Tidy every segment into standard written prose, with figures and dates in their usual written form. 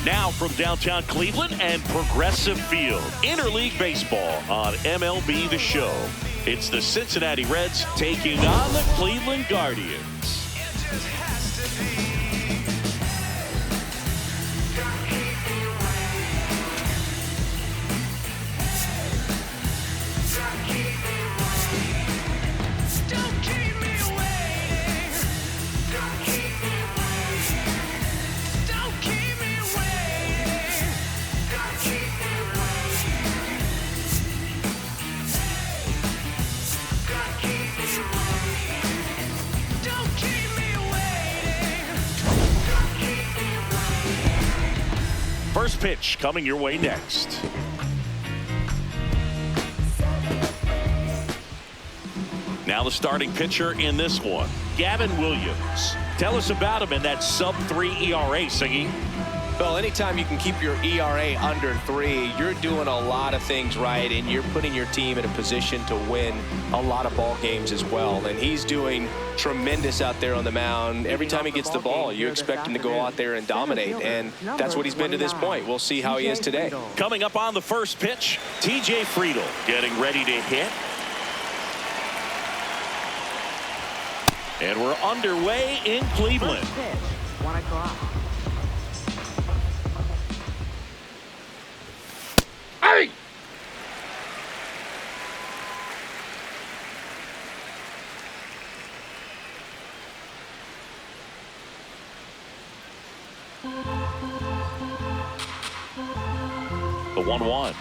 Now from downtown Cleveland and Progressive Field, interleague baseball on MLB The Show. It's the Cincinnati Reds taking on the Cleveland Guardians. First pitch coming your way next. Now the starting pitcher in this one, Gavin Williams. Tell us about him in that sub-3 ERA, Siggy. Well, anytime you can keep your ERA under 3, you're doing a lot of things right, and you're putting your team in a position to win a lot of ball games as well. And he's doing tremendous out there on the mound. Every time he gets the ball, you expect him to go out there and dominate, and that's what he's been to this point. We'll see how he is today. Coming up on the first pitch, TJ Friedl getting ready to hit. And we're underway in Cleveland. 1 o'clock. Hey! The 1-1.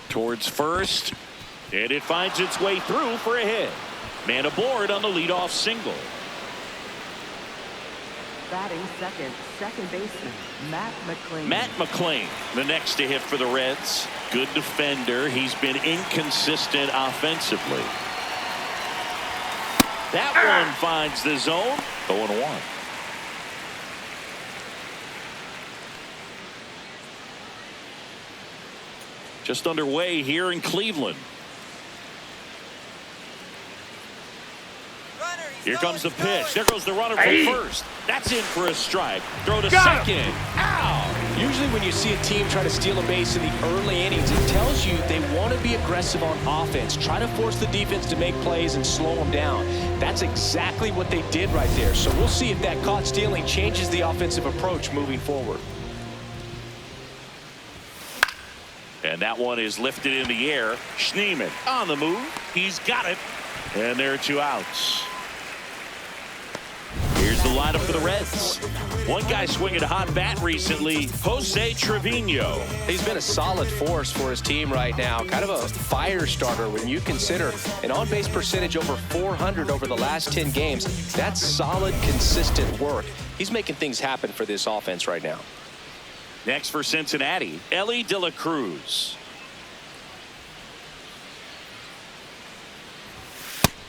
Towards first, and it finds its way through for a hit. Man aboard on the leadoff single. Batting second baseman, Matt McLain. Matt McLain, the next to hit for the Reds. Good defender. He's been inconsistent offensively. That one finds the zone. 0-1. Just underway here in Cleveland. Here comes the pitch. There goes the runner from first. That's in for a strike. Throw to second. Ow! Usually when you see a team try to steal a base in the early innings, it tells you they want to be aggressive on offense. Try to force the defense to make plays and slow them down. That's exactly what they did right there. So we'll see if that caught stealing changes the offensive approach moving forward. And that one is lifted in the air. Schneeman on the move. He's got it. And there are 2 outs. Here's the lineup for the Reds. One guy swinging a hot bat recently, Jose Trevino. He's been a solid force for his team right now. Kind of a fire starter when you consider an on-base percentage over 400 over the last 10 games. That's solid, consistent work. He's making things happen for this offense right now. Next for Cincinnati, Elly De La Cruz.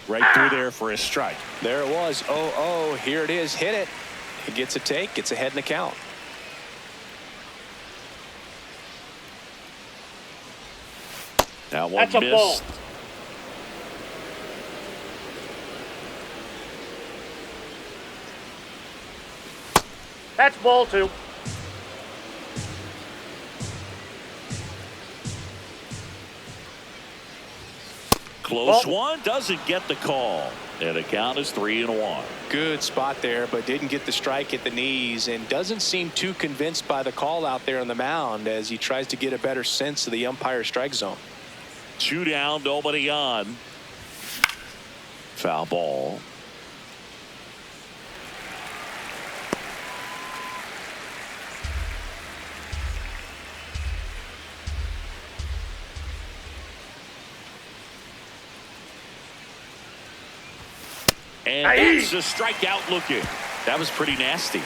Right through there for a strike. There it was. 0-0. Here it is. Hit it. He gets a take. Gets ahead in the count. That one That's a missed. ball. That's ball 2. Close one, doesn't get the call. And the count is 3-1. Good spot there, but didn't get the strike at the knees and doesn't seem too convinced by the call out there on the mound as he tries to get a better sense of the umpire strike zone. 2 down, nobody on. Foul ball. And that's a strikeout looking. That was pretty nasty.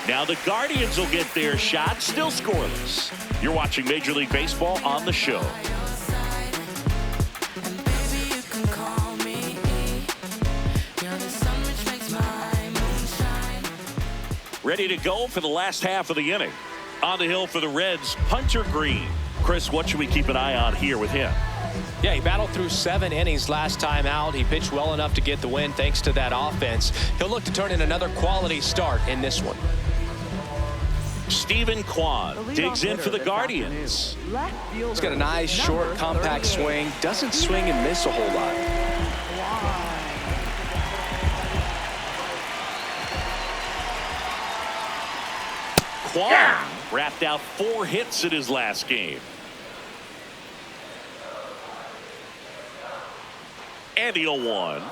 Now the Guardians will get their shot, still scoreless. You're watching Major League Baseball on The Show. ready to go for the last half of the inning. On the hill for the Reds, Hunter Greene. Chris, what should we keep an eye on here with him? Yeah, he battled through 7 innings last time out. He pitched well enough to get the win thanks to that offense. He'll look to turn in another quality start in this one. Steve Kwan digs in for the Guardians. He's got a nice, short, compact swing. Doesn't swing and miss a whole lot. Kwan wrapped out 4 hits in his last game. And the 0-1.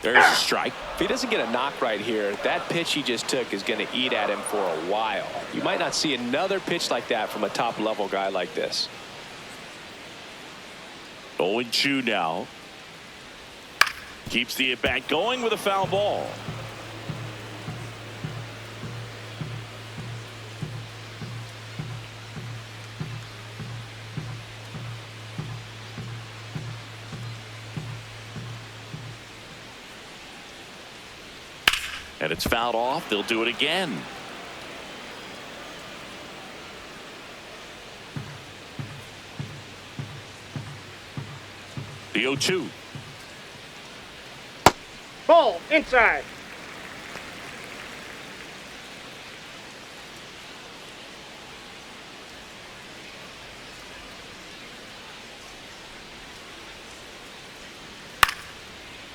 There's a strike. If he doesn't get a knock right here, that pitch he just took is going to eat at him for a while. You might not see another pitch like that from a top-level guy like this. 0-2 now. Keeps the at-bat going with a foul ball. And it's fouled off. They'll do it again. The 0-2. Ball inside.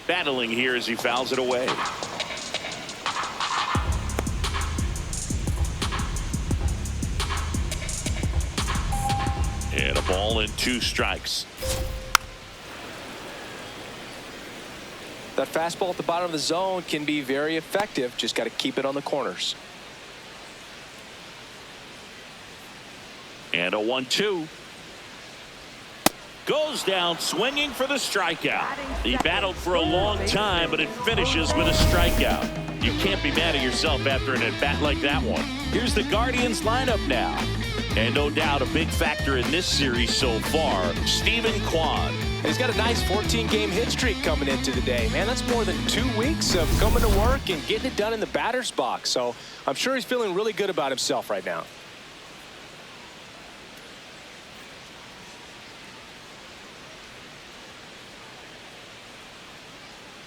Battling here as he fouls it away. And a ball and 2 strikes. That fastball at the bottom of the zone can be very effective. Just got to keep it on the corners. And a 1-2. Goes down swinging for the strikeout. He battled for a long time, but it finishes with a strikeout. You can't be mad at yourself after an at-bat like that one. Here's the Guardians lineup now. And no doubt a big factor in this series so far, Steve Kwan. He's got a nice 14-game hit streak coming into the day. Man, that's more than 2 weeks of coming to work and getting it done in the batter's box. So I'm sure he's feeling really good about himself right now.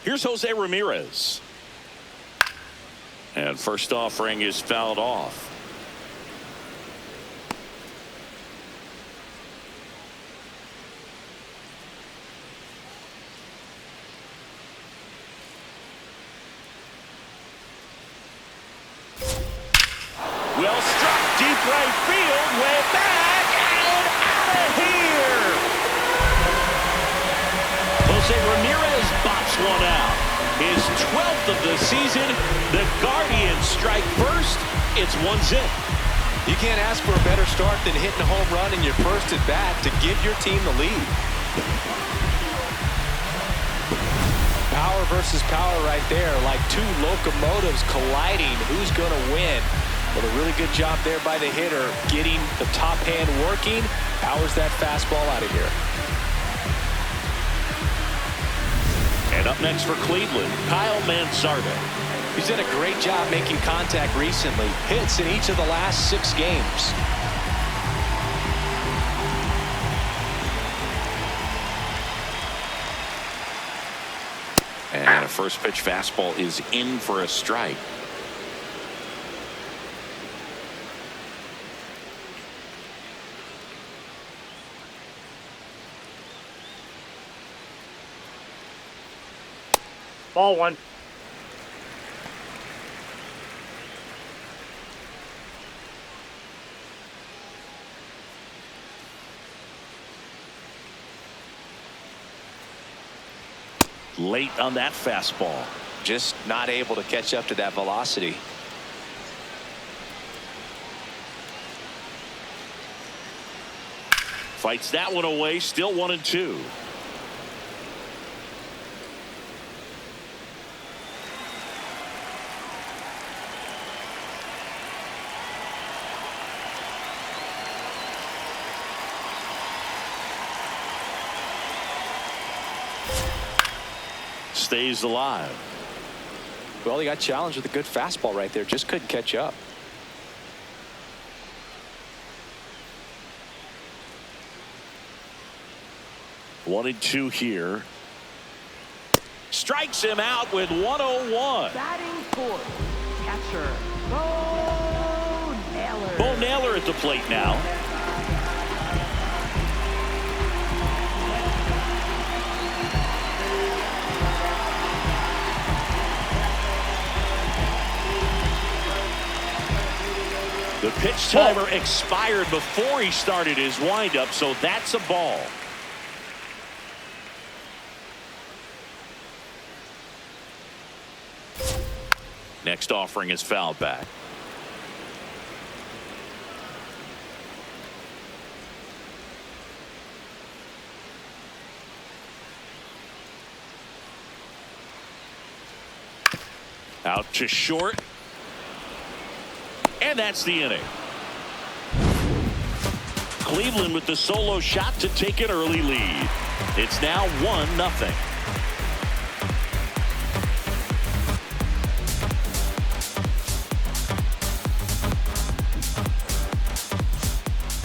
Here's Jose Ramierez. And first offering is fouled off. Well struck deep right field, way back and out of here. Jose Ramierez bops one out. His 12th of the season. The Guardians strike first. It's 1-0. You can't ask for a better start than hitting a home run in your first at bat to give your team the lead. Power versus power right there, like 2 locomotives colliding. Who's going to win? But a really good job there by the hitter, getting the top hand working. Powers that fastball out of here. And up next for Cleveland, Kyle Manzardo. He's done a great job making contact recently. Hits in each of the last 6 games. And a first pitch fastball is in for a strike. Ball 1. Late on that fastball. Just not able to catch up to that velocity. Fights that one away, still 1-2. Stays alive. Well, he got challenged with a good fastball right there. Just couldn't catch up. One and two here. Strikes him out with 101. Batting fourth, catcher, Bo Naylor. Bo Naylor at the plate now. The pitch timer expired before he started his windup, so that's a ball. Next offering is fouled back. Out to short. And that's the inning. Cleveland with the solo shot to take an early lead. It's now 1-0.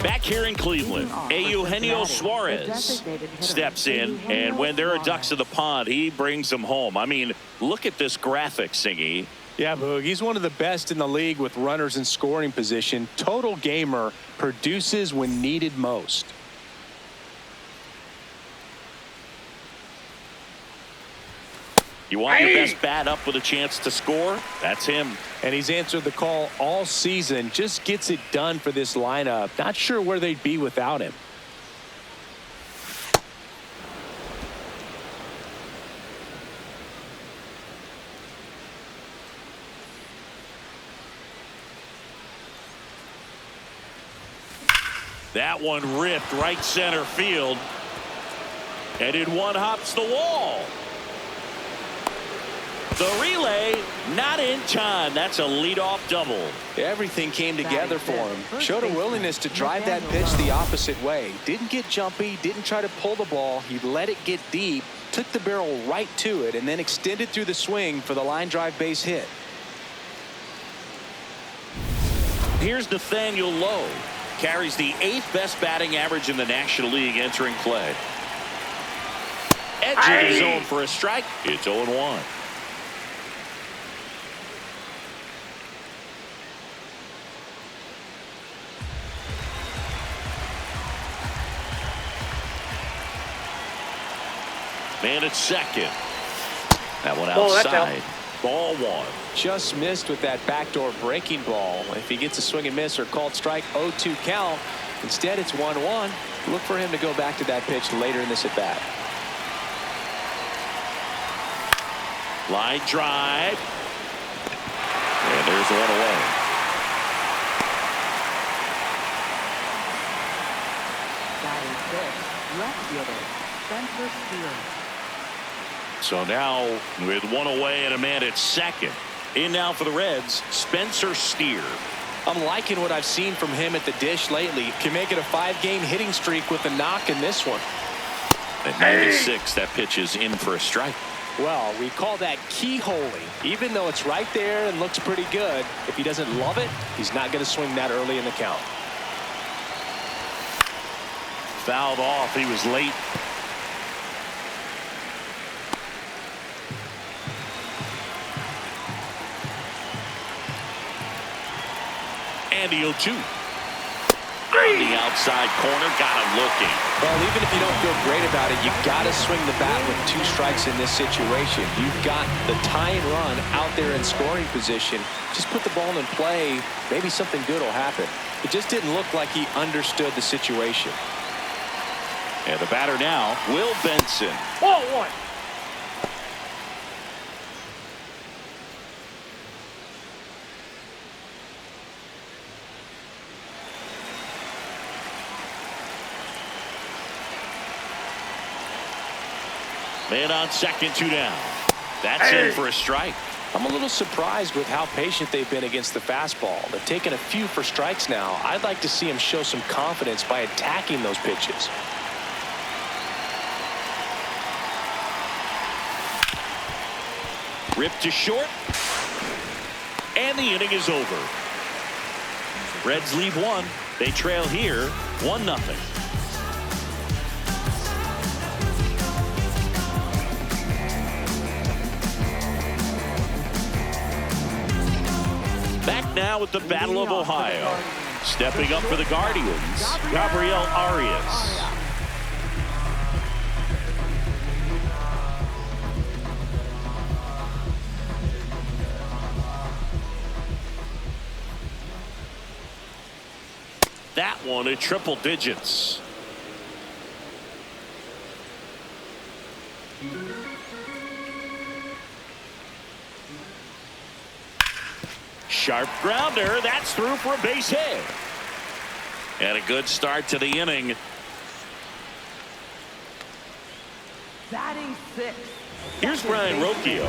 Back here in Cleveland, Eugenio Suarez steps in, and when there are ducks in the pond, he brings them home. I mean, look at this graphic, Singy. Yeah, Boog, he's one of the best in the league with runners in scoring position. Total gamer, produces when needed most. You want your best bat up with a chance to score? That's him. And he's answered the call all season. Just gets it done for this lineup. Not sure where they'd be without him. That one ripped right center field. And in one hops the wall. The relay not in time. That's a leadoff double. Everything came together for him. Showed a willingness to drive that pitch the opposite way. Didn't get jumpy, didn't try to pull the ball. He let it get deep, took the barrel right to it, and then extended through the swing for the line drive base hit. Here's Nathaniel Lowe. Carries the 8th best batting average in the National League entering play. Edge of the zone for a strike. It's 0-1. Man at second. That one outside. Ball one. Just missed with that backdoor breaking ball. If he gets a swing and miss or called strike, 0-2 count. Instead, it's 1-1. Look for him to go back to that pitch later in this at bat. Line drive. And there's one away. Batting fifth, left fielder, Spencer Steer. So now with one away and a man at second. In now for the Reds, Spencer Steer. I'm liking what I've seen from him at the dish lately. Can make it a 5-game hitting streak with a knock in this one. At 96, that pitch is in for a strike. Well, we call that keyholing. Even though it's right there and looks pretty good, if he doesn't love it, he's not going to swing that early in the count. Fouled off. He was late. And the 0-2. On the outside corner, got him looking. Well, even if you don't feel great about it, you got to swing the bat with 2 strikes in this situation. You've got the tying run out there in scoring position. Just put the ball in play. Maybe something good will happen. It just didn't look like he understood the situation. And the batter now, Will Benson. Ball one. Man on second, 2 down. That's in for a strike. I'm a little surprised with how patient they've been against the fastball. They've taken a few for strikes now. I'd like to see him show some confidence by attacking those pitches. Ripped to short. And the inning is over. Reds leave one. They trail here 1-0. Back now with the Battle of Ohio. Stepping up for the Guardians, Gabriel Arias. That one at triple digits. Sharp grounder. That's through for a base hit. And a good start to the inning. Batting 6. Here's Brayan Rocchio.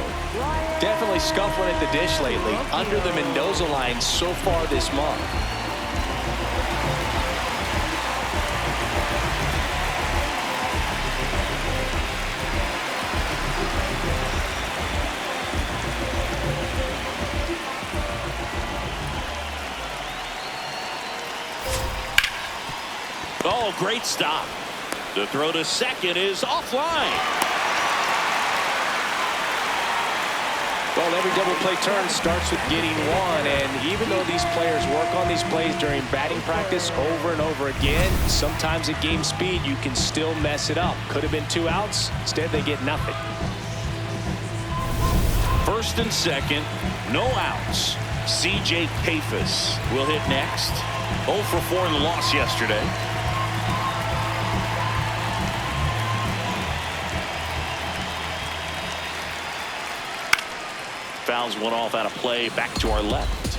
Definitely scuffling at the dish lately. Under the Mendoza line so far this month. Oh, great stop. The throw to second is offline. Well, every double play turn starts with getting one, and even though these players work on these plays during batting practice over and over again, sometimes at game speed you can still mess it up. Could have been 2 outs. Instead they get nothing. First and second, no outs. CJ Kayfus will hit next. 0 for 4 in the loss yesterday. Fouls one off out of play. Back to our left.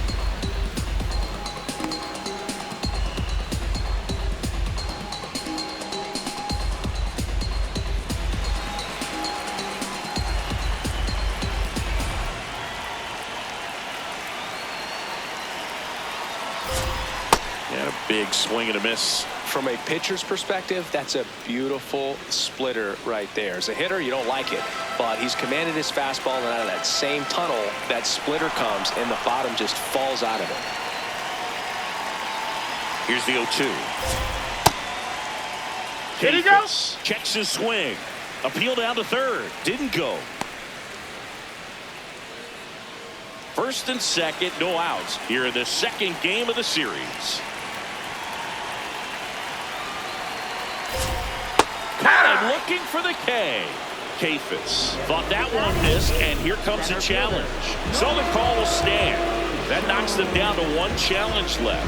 And a big swing and a miss. From a pitcher's perspective, that's a beautiful splitter right there. As a hitter, you don't like it, but he's commanded his fastball, and out of that same tunnel, that splitter comes, and the bottom just falls out of it. Here's the 0-2. Here he goes. Checks his swing. Appeal down to third. Didn't go. First and second, no outs here in the second game of the series. Caught looking for the K. Kayfus thought that one missed, and here comes a challenge. So the call will stand. That knocks them down to 1 challenge left.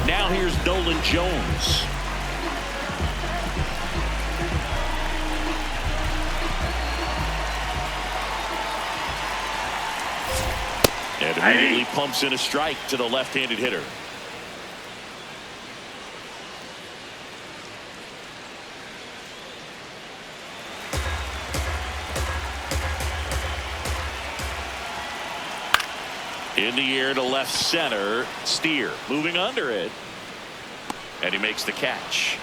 Now here's Nolan Jones. And immediately pumps in a strike to the left-handed hitter. In the air to left center. Steer moving under it. And he makes the catch.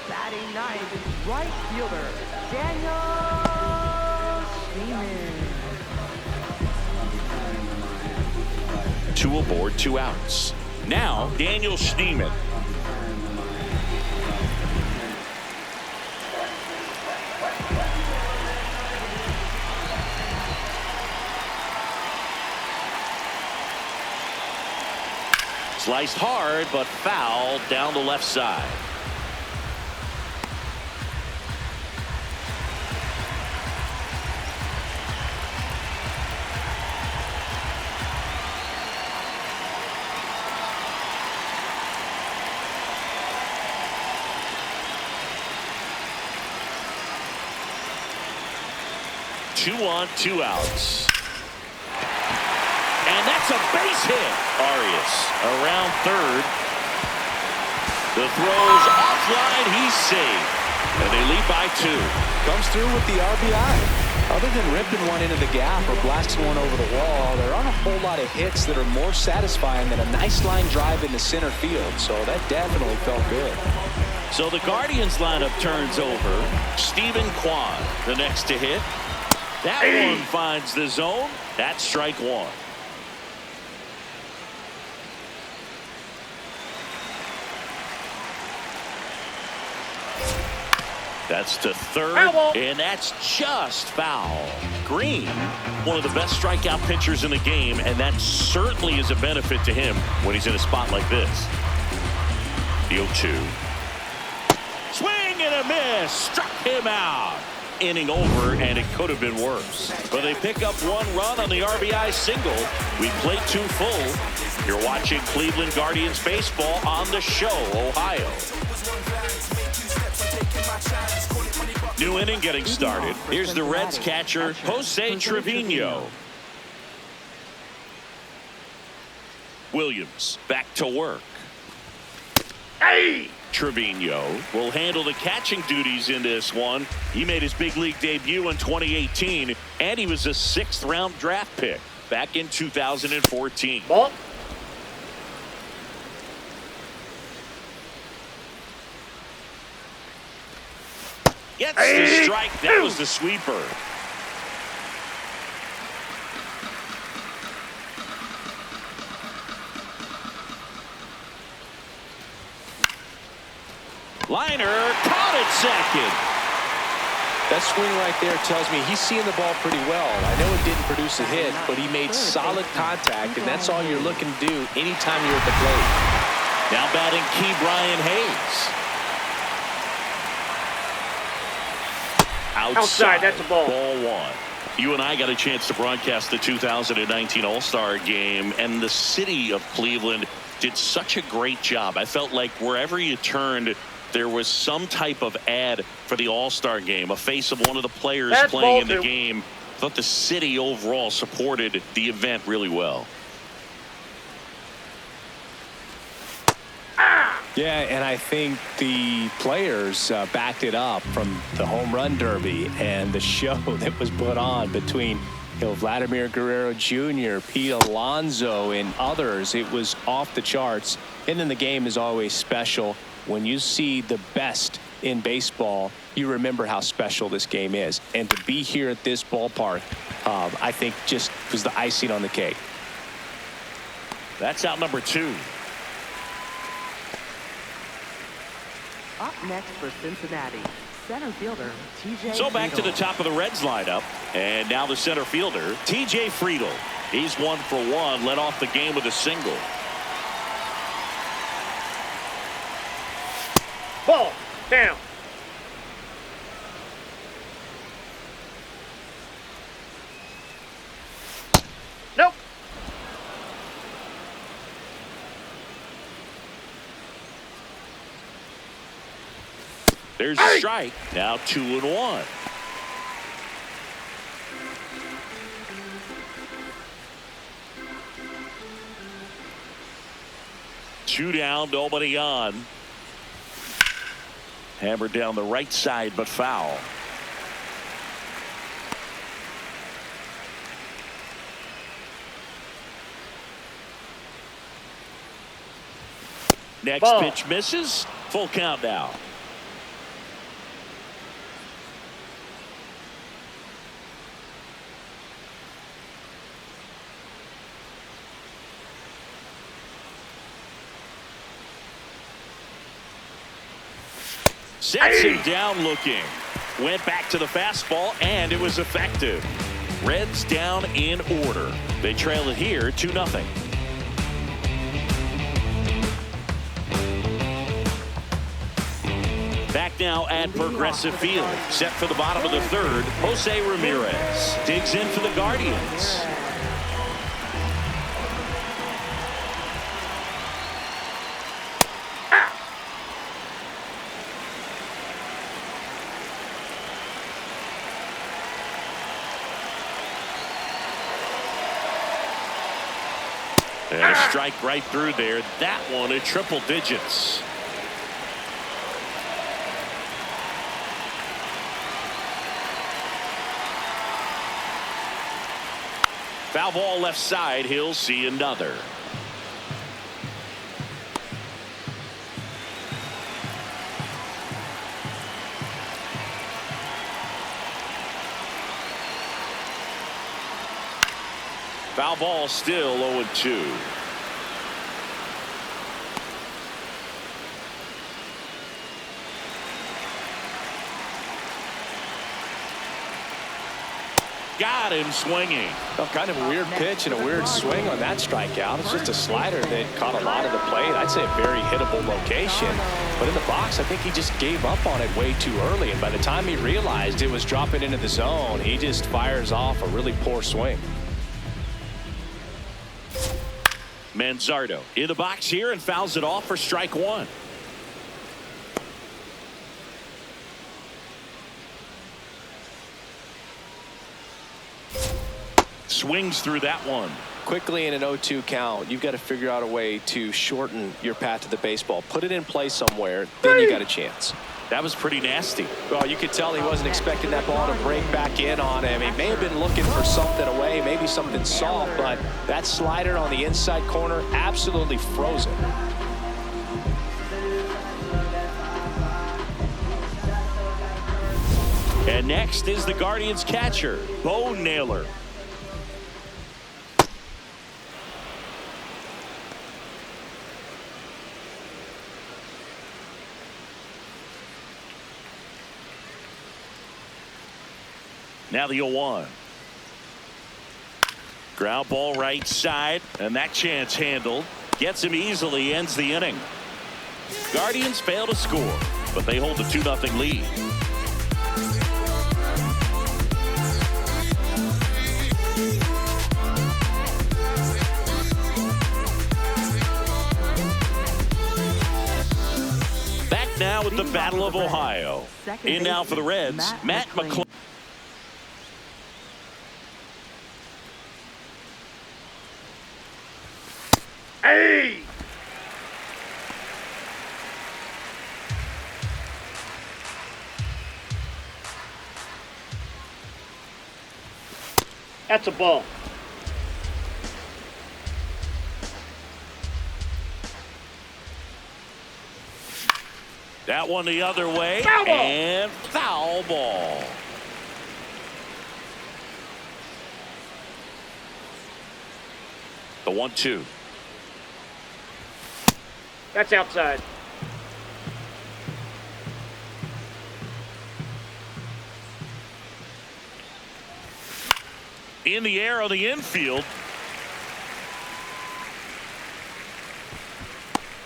Batting 9th, right fielder, Daniel Schneeman. 2 aboard, 2 outs. Now Daniel Schneeman. Sliced hard, but foul down the left side. Two on, 2 outs. And that's a base hit. Arias around third. The throw's offline. He's safe. And they lead by 2. Comes through with the RBI. Other than ripping one into the gap or blasting one over the wall, there aren't a whole lot of hits that are more satisfying than a nice line drive into center field. So that definitely felt good. So the Guardians lineup turns over. Steve Kwan, the next to hit. That one finds the zone. That's strike one. That's to third, and that's just foul. Greene, one of the best strikeout pitchers in the game, and that certainly is a benefit to him when he's in a spot like this. The 0-2. Swing and a miss. Struck him out. Inning over, and it could have been worse. But they pick up one run on the RBI single. We played two full. You're watching Cleveland Guardians baseball on the show, Ohio. New inning getting started. Here's the Reds catcher, Jose Trevino. Williams back to work. Trevino will handle the catching duties in this one. He made his big league debut in 2018, and he was a 6th-round draft pick back in 2014. Ball. Gets the strike. That was the sweeper. Liner caught at second. That swing right there tells me he's seeing the ball pretty well. I know it didn't produce a hit, but he made solid contact, and that's all you're looking to do anytime you're at the plate. Now batting key Brian Hayes. Outside, that's a ball. Ball one. You and I got a chance to broadcast the 2019 All-Star game, and the city of Cleveland did such a great job. I felt like wherever you turned, there was some type of ad for the All-Star game, a face of one of the players playing in the game. I thought the city overall supported the event really well. Yeah, and I think the players backed it up from the home run derby and the show that was put on between Vladimir Guerrero Jr., Pete Alonso, and others. It was off the charts. And then the game is always special. When you see the best in baseball, you remember how special this game is. And to be here at this ballpark, I think just was the icing on the cake. That's out number 2. Up next for Cincinnati, center fielder TJ So back to the top of the Reds lineup, and now the center fielder TJ Friedl. He's 1 for 1, led off the game with a single. Ball. Down. Nope. There's a strike. Now 2-1. Two down, nobody on. Hammered down the right side, but foul. Next Ball. pitch misses. Full count now. Sets him down looking. Went back to the fastball, and it was effective. Reds down in order. They trail it here 2-0. Back now at Progressive Field. Set for the bottom of the 3rd. Jose Ramierez digs in for the Guardians. And a strike right through there. That one at triple digits. Foul ball left side. He'll see another. Foul ball, still 0-2. Got him swinging. Well, kind of a weird pitch and a weird swing on that strikeout. It's just a slider that caught a lot of the plate. I'd say a very hittable location. But in the box, I think he just gave up on it way too early. And by the time he realized it was dropping into the zone, he just fires off a really poor swing. Manzardo in the box here and fouls it off for strike one. Swings through that one. Quickly in an 0-2 count, you've got to figure out a way to shorten your path to the baseball. Put it in play somewhere, then you got a chance. That was pretty nasty. Well, you could tell he wasn't expecting that ball to break back in on him. He may have been looking for something away, maybe something soft, but that slider on the inside corner absolutely froze it. And next is the Guardians catcher, Bo Naylor. Now the 0-1. Ground ball right side, and that chance handled. Gets him easily, ends the inning. Guardians fail to score, but they hold a 2-0 lead. Back now with the Battle of Ohio. In now for the Reds, Matt McLain. Hey! That's a ball. That one the other way. Foul ball. And foul ball. The 1-2. That's outside. In the air on the infield.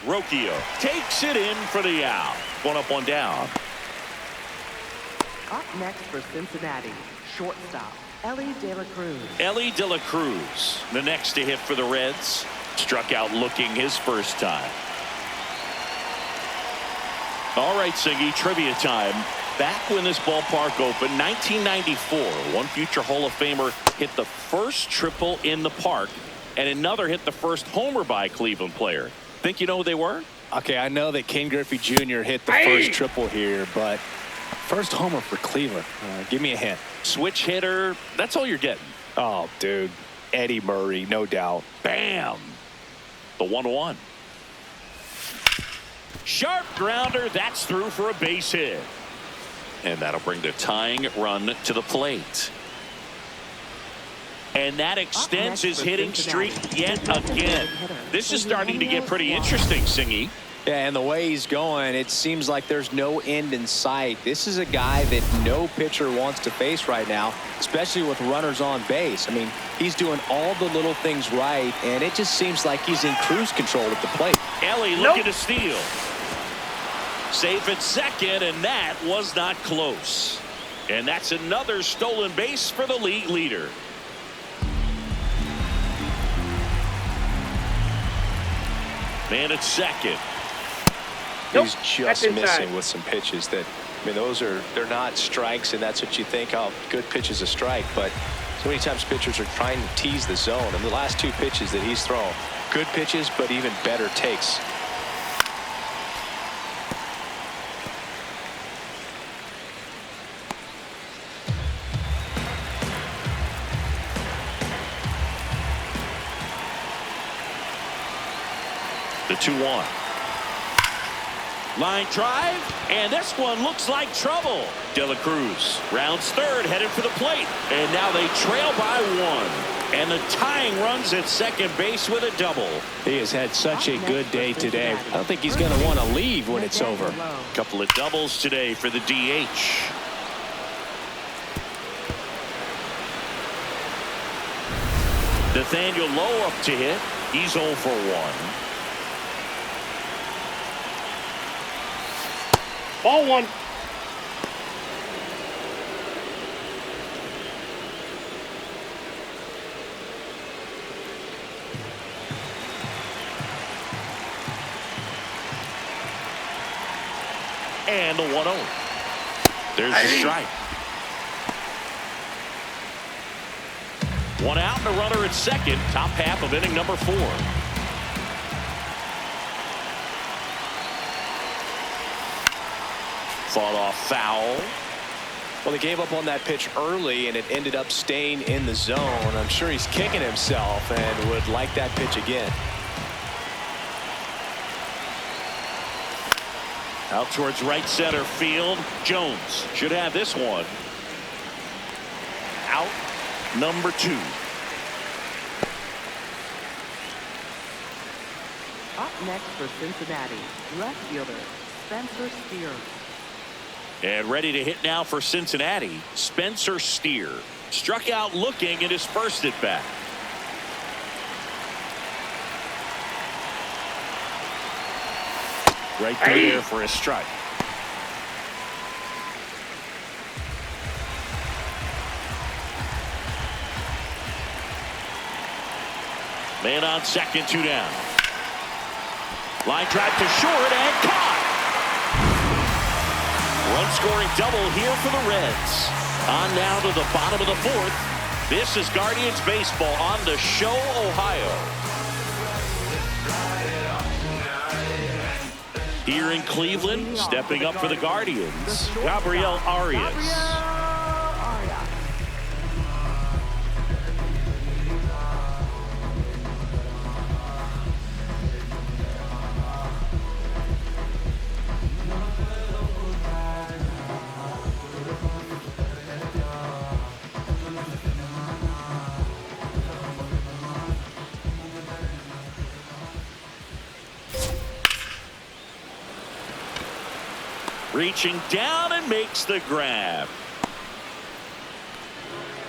Rocchio takes it in for the out. 1 up, 1 down. Up next for Cincinnati, shortstop, Elly De La Cruz. Elly De La Cruz, the next to hit for the Reds. Struck out looking his first time. All right, Singy, trivia time. Back when this ballpark opened, 1994, one future Hall of Famer hit the first triple in the park, and another hit the first homer by a Cleveland player. Think you know who they were? Okay, I know that Ken Griffey Jr. hit the first triple here, but first homer for Cleveland. Give me a hint. Switch hitter, that's all you're getting. Oh, dude. Eddie Murray, no doubt. Bam! The 1-1. Sharp grounder, that's through for a base hit. And that'll bring the tying run to the plate. And that extends his hitting streak yet again. This is starting to get pretty interesting, Singy. Yeah, and the way he's going, it seems like there's no end in sight. This is a guy that no pitcher wants to face right now, especially with runners on base. I mean, he's doing all the little things right, and it just seems like he's in cruise control at the plate. Elly looking to steal. Safe at second, and that was not close. And that's another stolen base for the league leader. Man at second. He's just missing with some pitches that, I mean, they're not strikes, and that's what you think, oh, good pitch is a strike. But so many times pitchers are trying to tease the zone. And the last 2 pitches that he's thrown, good pitches, but even better takes. The 2-1. Line drive, and this one looks like trouble. De La Cruz rounds third, headed for the plate, and now they trail by 1. And the tying runs at second base with a double. He has had such a good day today. I don't think he's going to want to leave when it's over. Couple of doubles today for the DH. Nathaniel Lowe up to hit. He's 0 for 1. Ball one. And the 1-0. There's the strike. One out and a runner at second. Top half of inning number 4. Fought off foul. Well, they gave up on that pitch early, and it ended up staying in the zone. I'm sure he's kicking himself and would like that pitch again. Out towards right center field. Jones should have this one. Out number 2. Up next for Cincinnati, left fielder Spencer Steer. And ready to hit now for Cincinnati, Spencer Steer. Struck out looking at his first at bat. Right through there for a strike. Man on second, 2 down. Line drive to short and caught. Run scoring double here for the Reds. On now to the bottom of the 4th. This is Guardians baseball on the Show, Ohio. Here in Cleveland, stepping up for the Guardians, Gabriel Arias. Reaching down and makes the grab.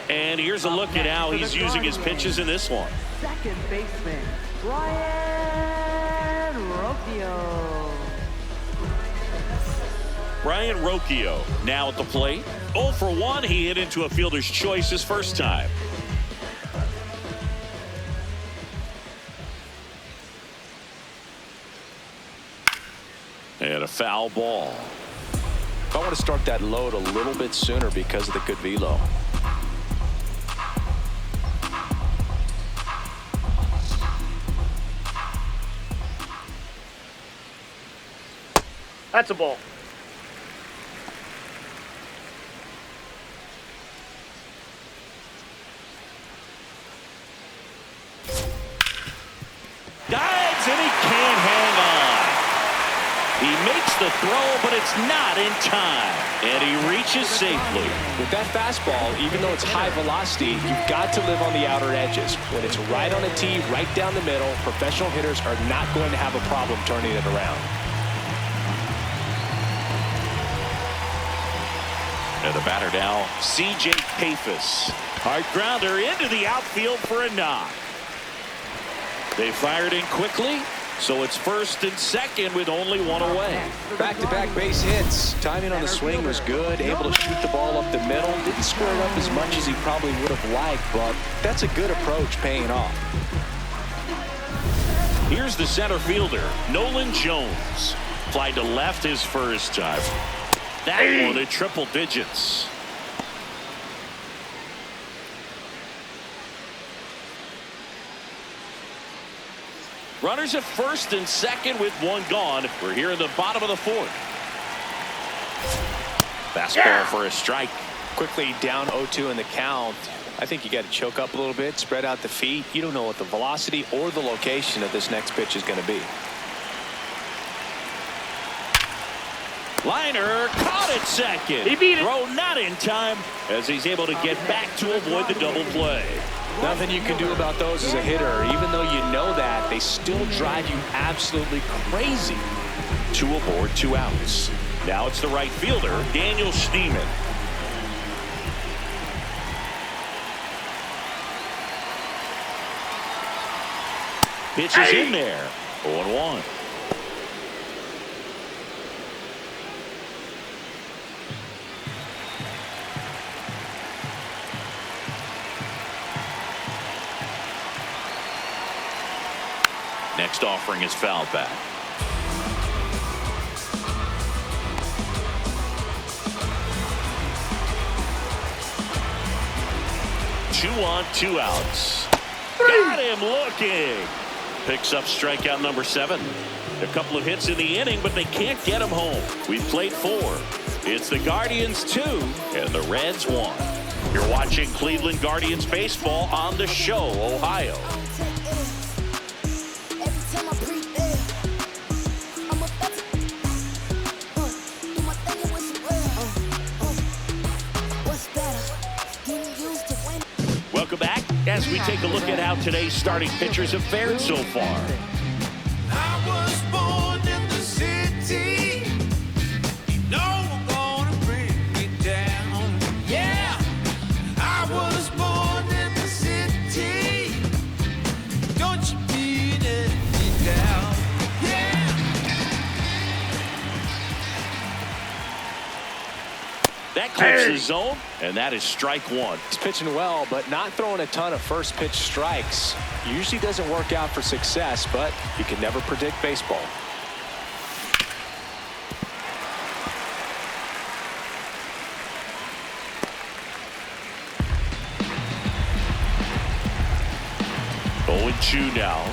And here's a look at how he's using his pitches in this one. Second baseman, Brayan Rocchio. Brayan Rocchio now at the plate. 0 for 1. He hit into a fielder's choice his first time. And a foul ball. I want to start that load a little bit sooner because of the good velo. That's a ball. Dives and he can't hang on. He makes the throw, but it's not in time. And he reaches safely. With that fastball, even though it's high velocity, you've got to live on the outer edges. When it's right on a tee, right down the middle, professional hitters are not going to have a problem turning it around. And the batter now, CJ Kayfus. Hard grounder into the outfield for a knock. They fired in quickly. So it's first and second with only 1 away. Back-to-back base hits. Timing on the swing was good. Able to shoot the ball up the middle. Didn't square it up as much as he probably would have liked, but that's a good approach paying off. Here's the center fielder, Nolan Jones. Fly to left his first time. That one at triple digits. Runners at first and second with 1 gone. We're here in the bottom of the 4th. Fastball for a strike. Quickly down 0-2 in the count. I think you got to choke up a little bit, spread out the feet. You don't know what the velocity or the location of this next pitch is going to be. Liner caught at second. He beat it. Throw not in time as he's able to get back to avoid the double play. Nothing you can do about those as a hitter. Even though you know that, they still drive you absolutely crazy. 2 aboard, 2 outs. Now it's the right fielder, Daniel Schneeman. Pitch is in there. 0-1. Next offering is foul back. Two on, 2 outs. Got him looking. Picks up strikeout number 7. A couple of hits in the inning, but they can't get him home. We've played 4. It's the Guardians 2 and the Reds 1. You're watching Cleveland Guardians baseball on The Show, Ohio. Welcome back as we take a look at how today's starting pitchers have fared so far. I was born in the city. You know I'm gonna bring me down. Yeah, I was born in the city. Don't you beat me down. Yeah. That clips the zone, and that is strike 1. He's pitching well, but not throwing a ton of first pitch strikes. Usually doesn't work out for success, but you can never predict baseball. Oh, 2 now.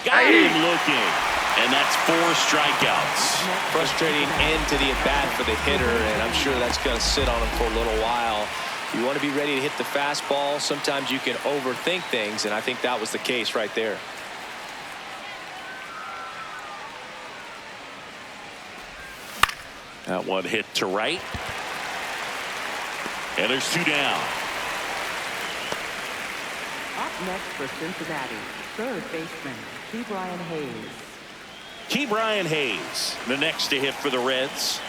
Got him looking. And that's 4 strikeouts. Frustrating end to the at-bat for the hitter, and I'm sure that's going to sit on him for a little while. You want to be ready to hit the fastball. Sometimes you can overthink things, and I think that was the case right there. That one hit to right. And there's 2 down. Up next for Cincinnati, third baseman, Ke'Bryan Hayes. Ke'Bryan Hayes, the next to hit for the Reds.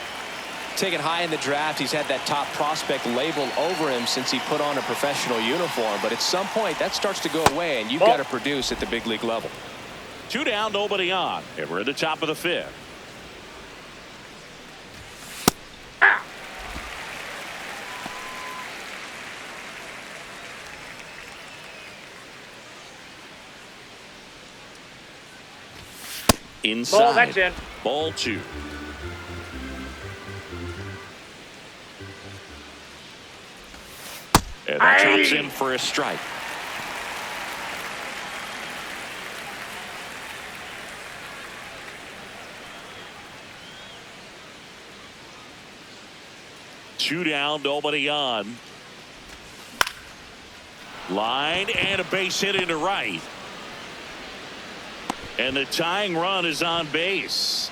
Taken high in the draft, he's had that top prospect label over him since he put on a professional uniform. But at some point, that starts to go away, and you've got to produce at the big league level. 2 down, nobody on. And we're at the top of the 5th. Inside. Ball, that's in. Ball 2. And that drops in for a strike. Two down, nobody on. Line and a base hit into right. And the tying run is on base.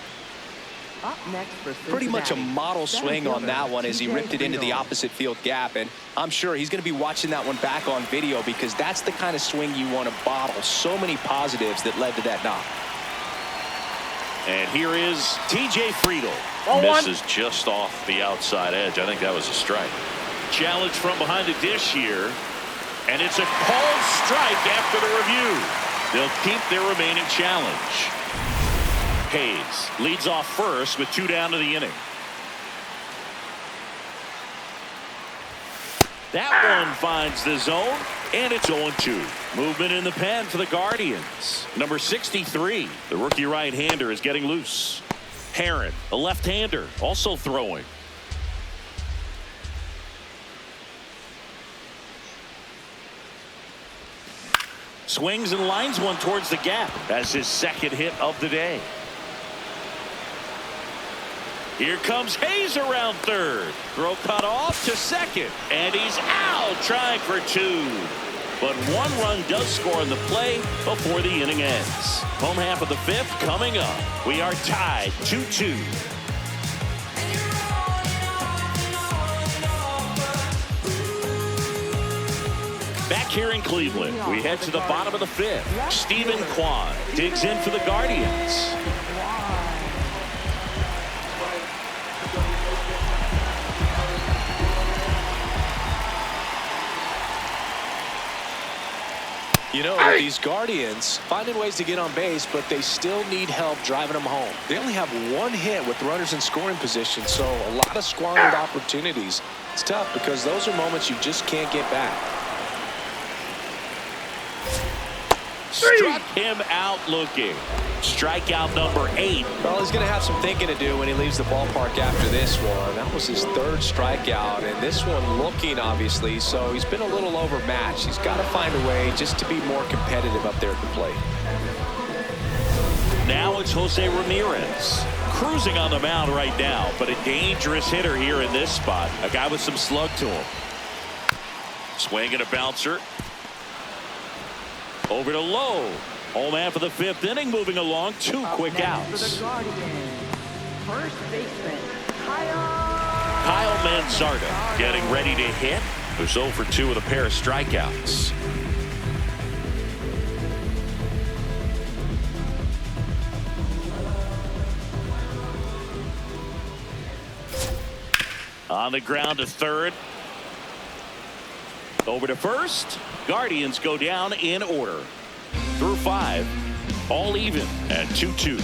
Up next for Cincinnati, Pretty much a model swing on that one as he TJ ripped it into the Friedl. opposite field gap. And I'm sure he's going to be watching that one back on video because that's the kind of swing you want to bottle. So many positives that led to that knock. And here is TJ Friedl. Ball 1. Misses just off the outside edge. I think that was a strike. Challenge from behind the dish here. And it's a called strike after the review. They'll keep their remaining challenge. Hayes leads off first with 2 down to the inning. That one finds the zone, and it's 0-2. Movement in the pen for the Guardians. Number 63, the rookie right-hander, is getting loose. Herron, a left-hander, also throwing. Swings and lines one towards the gap. That's his second hit of the day. Here comes Hayes around third. Throw cut off to second. And he's out trying for 2. But 1 run does score on the play before the inning ends. Home half of the 5th coming up. We are tied 2-2. Back here in Cleveland, we head to the bottom of the 5th. Steve Kwan digs in for the Guardians. You know, these Guardians finding ways to get on base, but they still need help driving them home. They only have 1 hit with runners in scoring position, so a lot of squandered opportunities. It's tough because those are moments you just can't get back. Struck him out looking. Strikeout number 8. Well, he's going to have some thinking to do when he leaves the ballpark after this one. That was his 3rd strikeout, and this one looking, obviously, so he's been a little overmatched. He's got to find a way just to be more competitive up there at the plate. Now it's Jose Ramierez. Cruising on the mound right now, but a dangerous hitter here in this spot. A guy with some slug to him. Swing and a bouncer. Over to Lowe. Home man for the 5th inning, moving along. 2 quick outs. First baseman, Kyle Manzardo getting ready to hit. Who's 0 for 2 with a pair of strikeouts. On the ground to 3rd. Over to 1st. Guardians go down in order. Through 5, all even at 2-2.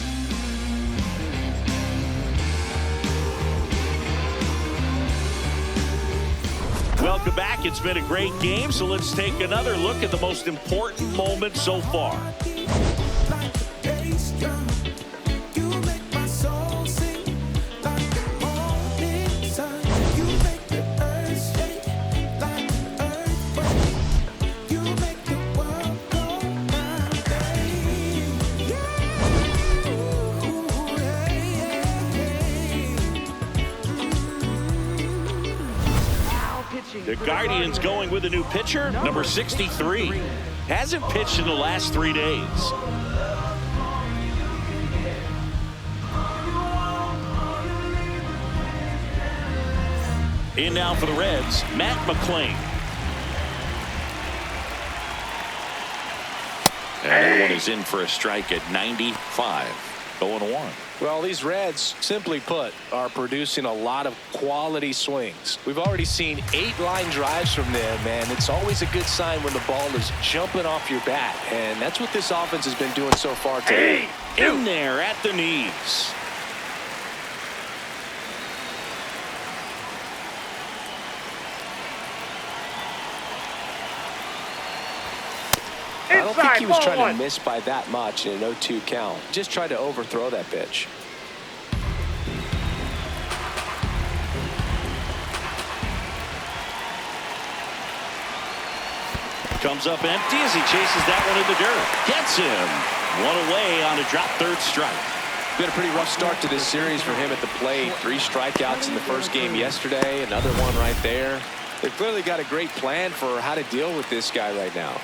Welcome back. It's been a great game, so let's take another look at the most important moment so far. The Guardians going with a new pitcher, number 63. Hasn't pitched in the last 3 days. In now for the Reds, Matt McLain. And that one is in for a strike at 95. 0-1. Well, these Reds, simply put, are producing a lot of quality swings. We've already seen 8 line drives from them, and it's always a good sign when the ball is jumping off your bat. And that's what this offense has been doing so far today. In there at the knees. I don't think he was trying to miss by that much in an 0-2 count. Just tried to overthrow that pitch. Comes up empty as he chases that one in the dirt. Gets him. 1 away on a drop 3rd strike. Been a pretty rough start to this series for him at the plate. 3 strikeouts in the first game yesterday. Another one right there. They've clearly got a great plan for how to deal with this guy right now.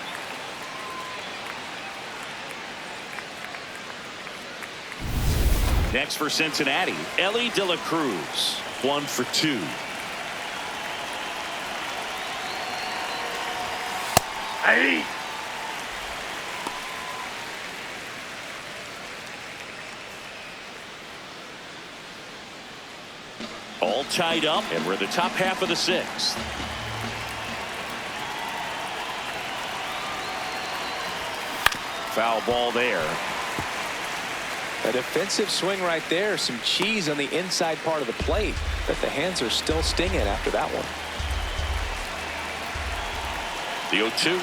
Next for Cincinnati, Elly De La Cruz. 1 for 2. Hey! All tied up, and we're in the top half of the 6th. Foul ball there. A defensive swing right there. Some cheese on the inside part of the plate. But the hands are still stinging after that one. The 0-2.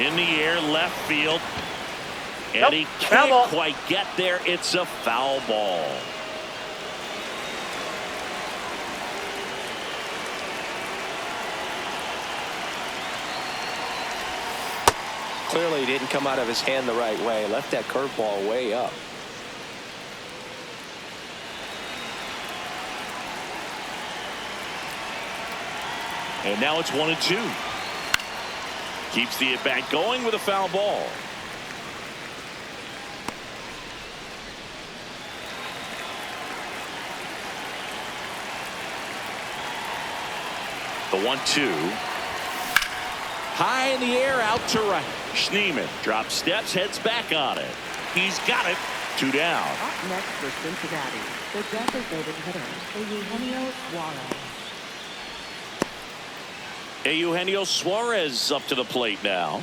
In the air, left field. And he can't quite get there. It's a foul ball. Clearly he didn't come out of his hand the right way. Left that curveball way up. And now it's 1-2. Keeps the at-bat going with a foul ball. The 1-2. High in the air, out to right. Schneeman drops steps, heads back on it. He's got it. 2 down. Up next for Cincinnati, the designated hitter, Eugenio Suarez. Eugenio Suarez up to the plate now.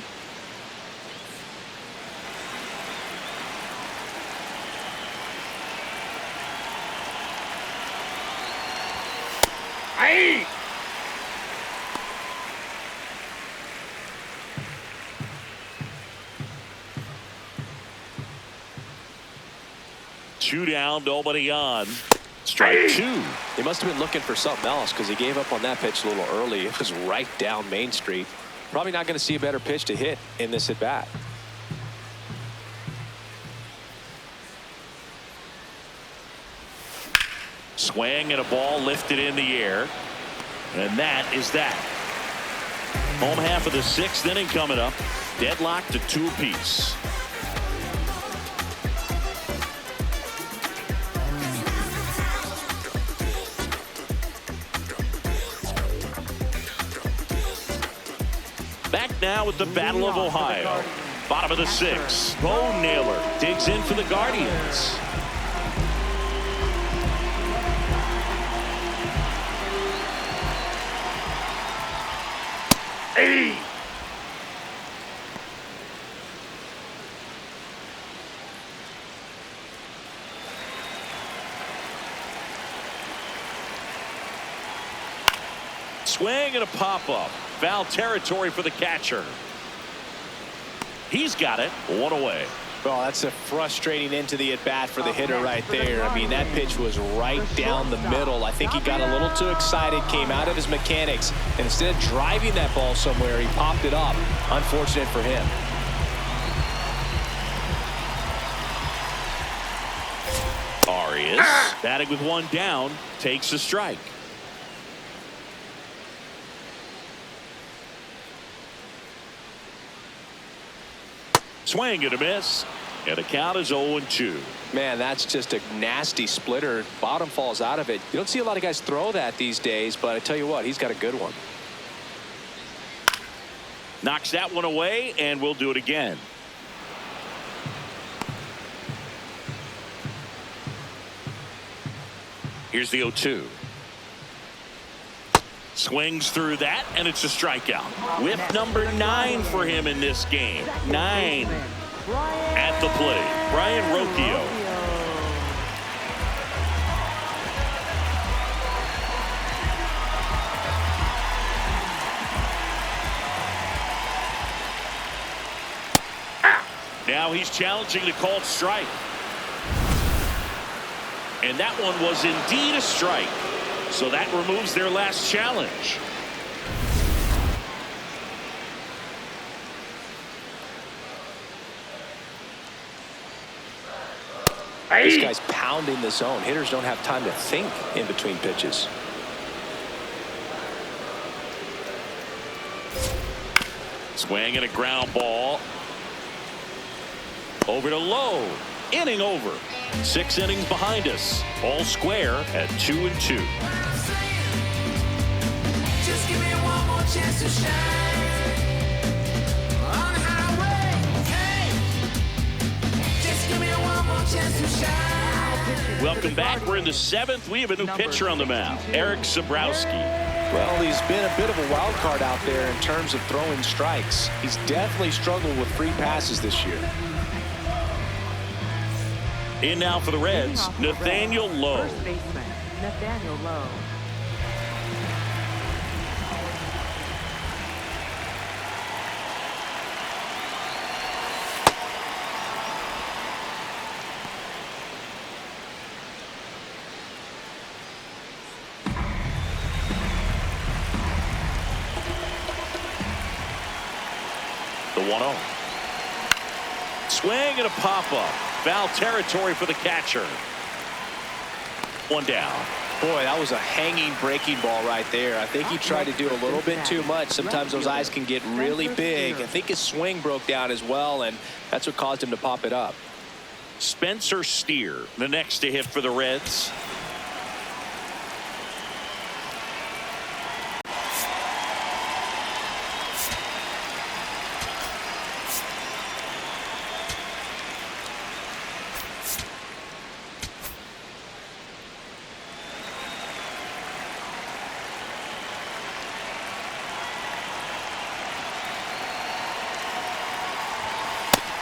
Hey! Two down, nobody on. Strike 2. He must have been looking for something else because he gave up on that pitch a little early. It was right down Main Street. Probably not going to see a better pitch to hit in this at bat. Swing and a ball lifted in the air. And that is that. Home half of the 6th inning coming up. Deadlocked to 2 apiece. Back now with the Battle of Ohio. Bottom of the 6th. Bo Naylor digs in for the Guardians. Hey! Swing and a pop-up. Foul territory for the catcher. He's got it. 1 away. Well, that's a frustrating end to the at-bat for the hitter right there. I mean, that pitch was right down the middle. I think he got a little too excited, came out of his mechanics, and instead of driving that ball somewhere, he popped it up. Unfortunate for him. Arias batting with 1 down, takes a strike. Swing and a miss, and the count is 0-2. Man, that's just a nasty splitter. Bottom falls out of it. You don't see a lot of guys throw that these days, but I tell you what, he's got a good one. Knocks that one away, and we'll do it again. Here's the 0-2. Swings through that, and it's a strikeout. Whip number 9 for him in this game. 9 at the plate. Brayan Rocchio. Now he's challenging the called strike. And that one was indeed a strike. So that removes their last challenge. Hey! This guy's pounding the zone. Hitters don't have time to think in between pitches. Swing and a ground ball. Over to Lowe. Inning over. 6 innings behind us. All square at 2-2. Just give me one more chance to shine on the highway. Hey, just give me one more chance to shine. Welcome back. We're in the 7th. We have a new pitcher on the mound, Eric Sabrowski. Well, he's been a bit of a wild card out there in terms of throwing strikes. He's definitely struggled with free passes this year. In now for the Reds, Nathaniel Lowe. First baseman, Nathaniel Lowe. The 1-0. Swing and a pop-up. Foul territory for the catcher. 1 down. Boy, that was a hanging breaking ball right there. I think he tried to do a little bit too much. Sometimes those eyes can get really big. I think his swing broke down as well, and that's what caused him to pop it up. Spencer Steer, the next to hit for the Reds.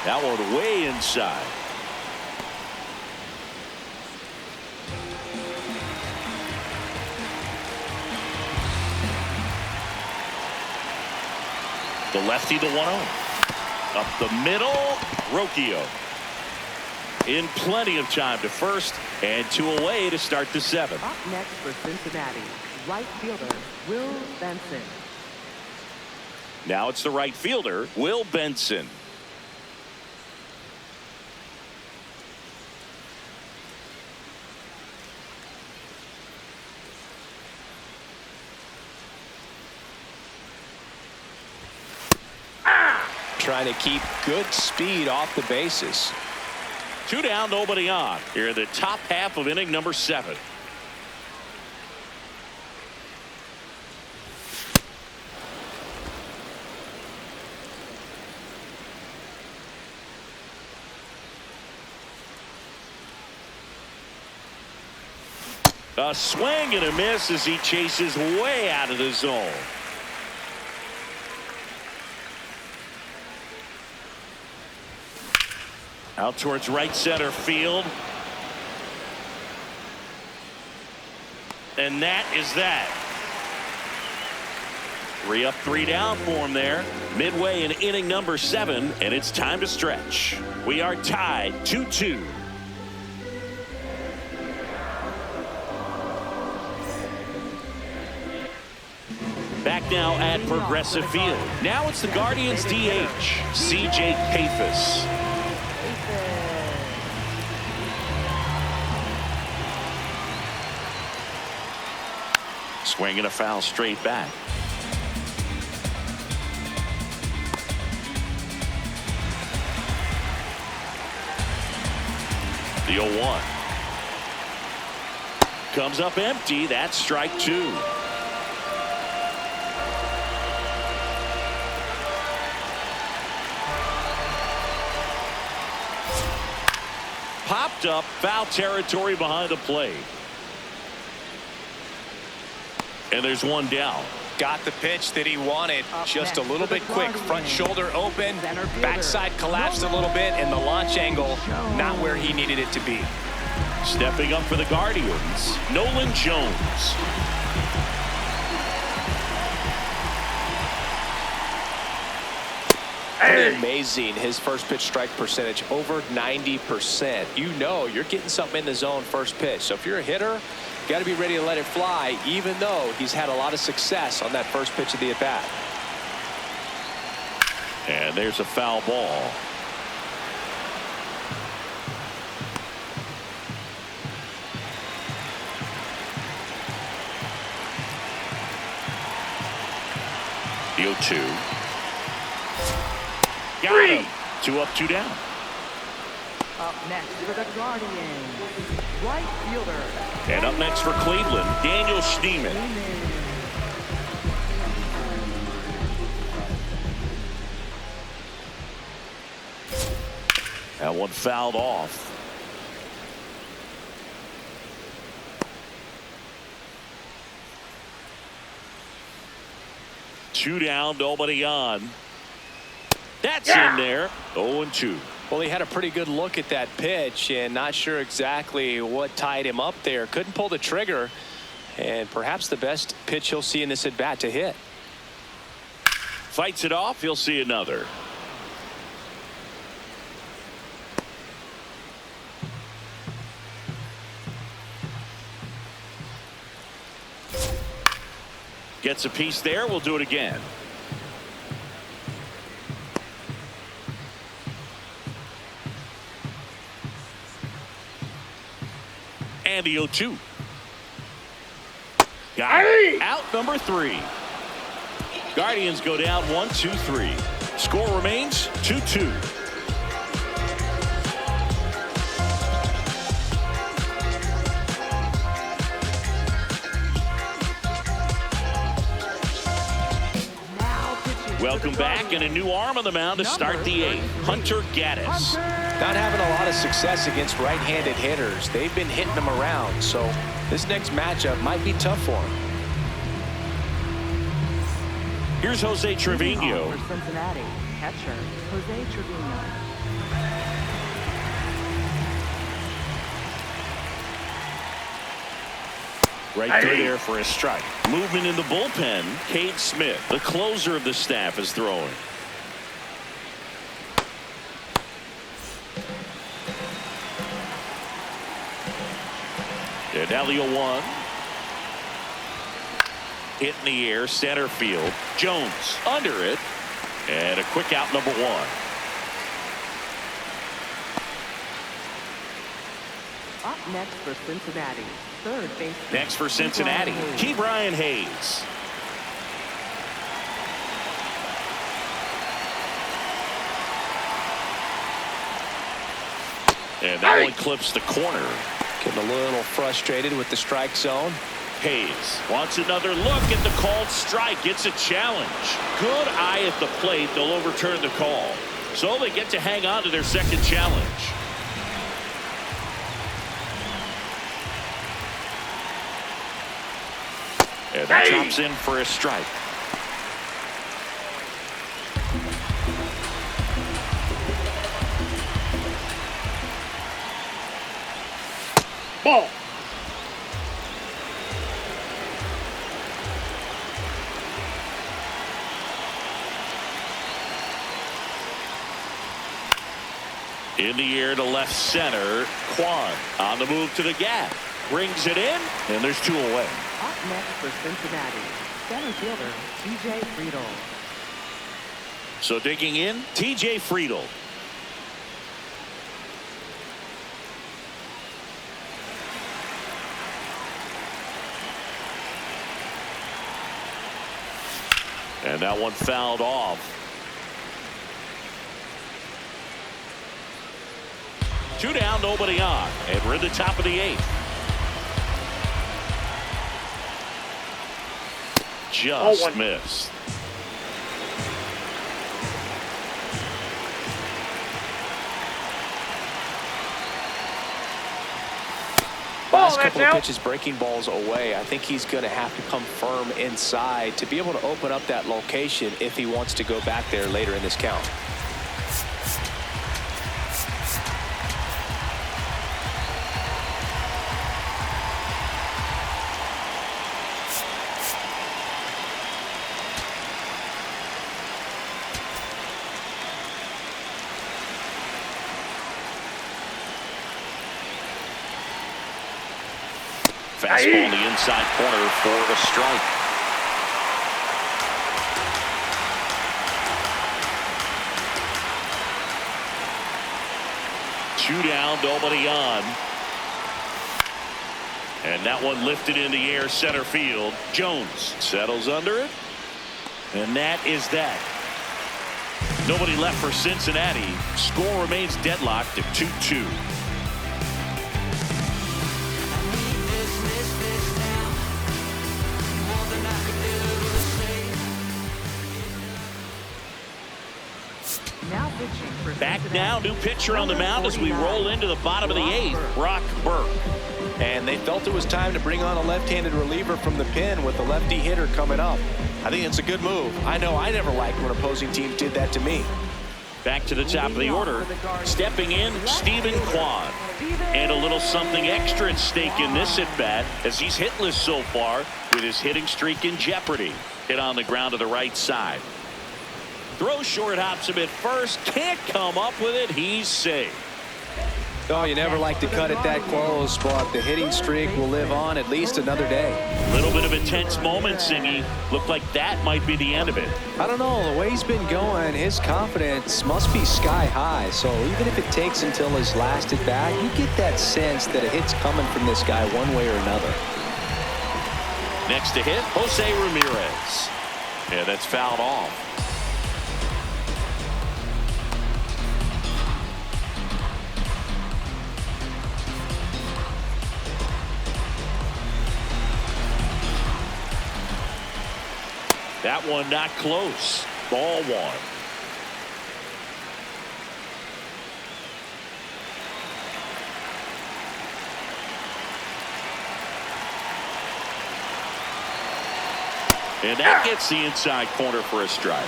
That one way inside. The lefty, the 1-0. Up the middle, Rocchio. In plenty of time to first, and 2 away to start the 7th. Up next for Cincinnati, right fielder Will Benson. Now it's the right fielder, Will Benson. Trying to keep good speed off the bases. 2 down, nobody on. Here in the top half of inning number 7. A swing and a miss as he chases way out of the zone. Out towards right center field. And that is that. 3 up, 3 down for him there. Midway in inning number 7, and it's time to stretch. We are tied 2-2. Back now at Progressive Field. Now it's the Guardians DH, CJ Kayfus. Swinging a foul straight back. The 0-1. Comes up empty. That's strike 2. Popped up, foul territory behind the plate. And there's 1 down. Got the pitch that he wanted, just a little bit quick. Front shoulder open, backside collapsed a little bit, and the launch angle not where he needed it to be. Stepping up for the Guardians, Nolan Jones. Pretty amazing, his first pitch strike percentage over 90%. You know you're getting something in the zone first pitch. So if you're a hitter, you got to be ready to let it fly, even though he's had a lot of success on that first pitch of the at-bat. And there's a foul ball. The 0-2. Got him. 2 up, 2 down. Up next for the Guardians, right fielder. And up next for Cleveland, Daniel Schneeman. That one fouled off. Two down, nobody on. That's in there. 0-2. Well, he had a pretty good look at that pitch and not sure exactly what tied him up there. Couldn't pull the trigger, and perhaps the best pitch he'll see in this at bat to hit. Fights it off. He'll see another. Gets a piece there. We'll do it again. And the 0-2. Got it. Out number 3. Guardians go down 1-2-3. Score remains 2-2. Welcome back, and a new arm on the mound to start the 8th. Hunter Gaddis. Not having a lot of success against right-handed hitters. They've been hitting them around, so this next matchup might be tough for him. Here's Jose Trevino. For Cincinnati, catcher Jose Trevino. Right through there for a strike. Movement in the bullpen. Cade Smith, the closer of the staff, is throwing. Delio 1. Hit in the air, center field. Jones under it. And a quick out, number 1. Up next for Cincinnati, third base. Next for Cincinnati, Brian Hayes. And that one clips the corner. Getting a little frustrated with the strike zone. Hayes wants another look at the called strike. It's a challenge. Good eye at the plate. They'll overturn the call. So they get to hang on to their second challenge. And that chops in for a strike. Ball. In the air to left center. Kwan on the move to the gap. Brings it in, and there's 2 away. Up next for Cincinnati, center fielder TJ Friedl. So digging in, TJ Friedl. And that one fouled off. Two down, nobody on, and we're in the top of the 8th. Just missed. Last couple of pitches breaking balls away. I think he's going to have to come firm inside to be able to open up that location if he wants to go back there later in this count. Fastball in the inside corner for a strike. Two down, nobody on. And that one lifted in the air, center field. Jones settles under it. And that is that. Nobody left for Cincinnati. Score remains deadlocked at 2-2. Back now, new pitcher on the mound as we roll into the bottom of the 8th, Brock Burke. And they felt it was time to bring on a left-handed reliever from the pen with a lefty hitter coming up. I think it's a good move. I know I never liked when opposing teams did that to me. Back to the top of the order, stepping in, Steve Kwan. And a little something extra at stake in this at-bat as he's hitless so far with his hitting streak in jeopardy. Hit on the ground to the right side. Throw short, hops him at first, can't come up with it, he's safe. Oh, you never like to cut it that close, but the hitting streak will live on at least another day. A little bit of a tense moment, Singy. Looked like that might be the end of it. I don't know, the way he's been going, his confidence must be sky high. So even if it takes until his last at bat, you get that sense that a hit's coming from this guy one way or another. Next to hit, Jose Ramierez. Yeah, that's fouled off. That one not close. Ball one. And that gets the inside corner for a strike.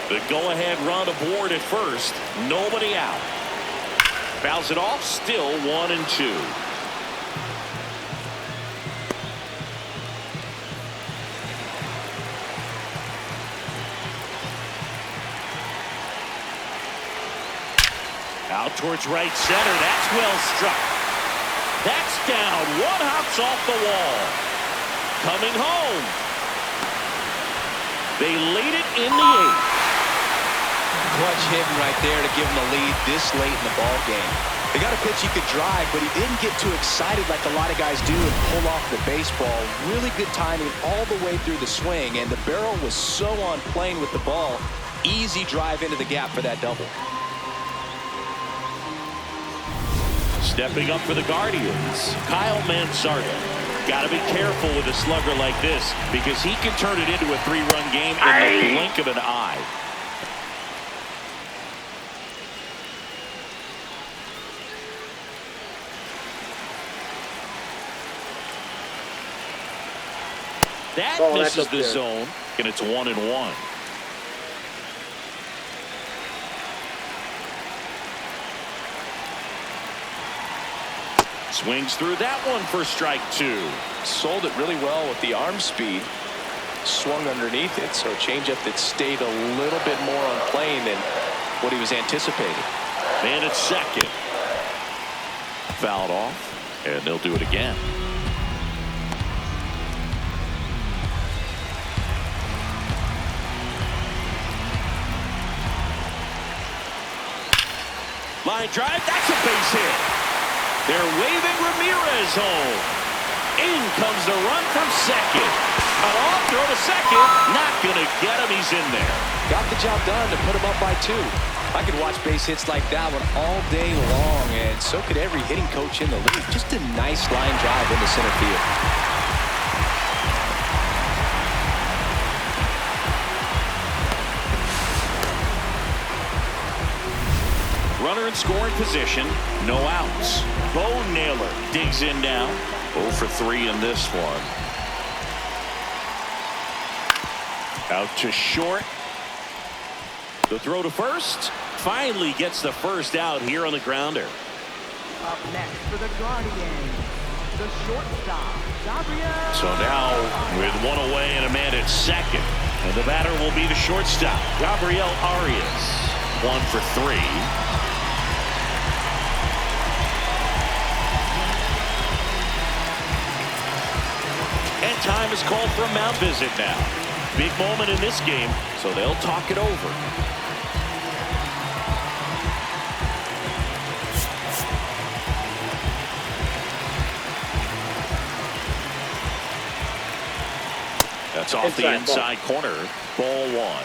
The go-ahead run aboard at first. Nobody out. Fouls it off. Still 1-2. Out towards right center. That's well struck. That's down. One hops off the wall. Coming home. They lead it in the 8th. Clutch hitting right there to give him the lead this late in the ball game. They got a pitch he could drive, but he didn't get too excited like a lot of guys do and pull off the baseball. Really good timing all the way through the swing, and the barrel was so on plane with the ball. Easy drive into the gap for that double. Stepping up for the Guardians, Kyle Manzardo. Got to be careful with a slugger like this because he can turn it into a 3-run game in the blink of an eye. That misses the zone, and it's 1-1. Swings through that one for strike 2. Sold it really well with the arm speed. Swung underneath it, so a changeup that stayed a little bit more on plane than what he was anticipating. And it's second. Fouled off, and they'll do it again. Line drive, that's a base hit. They're waving Ramierez home. In comes the run from second. Cut off, throw to second. Not going to get him. He's in there. Got the job done to put him up by 2. I could watch base hits like that one all day long, and so could every hitting coach in the league. Just a nice line drive into center field. Runner in scoring position, no outs. Bo Naylor digs in now. 0 for 3 in this one. Out to short. The throw to first. Finally gets the first out here on the grounder. Up next for the Guardians, the shortstop, Gabriel. So now with one away and a man at second. And the batter will be the shortstop, Gabriel Arias. 1 for 3. And time is called for a mound visit now. Big moment in this game, so they'll talk it over. That's off the inside corner. Ball 1.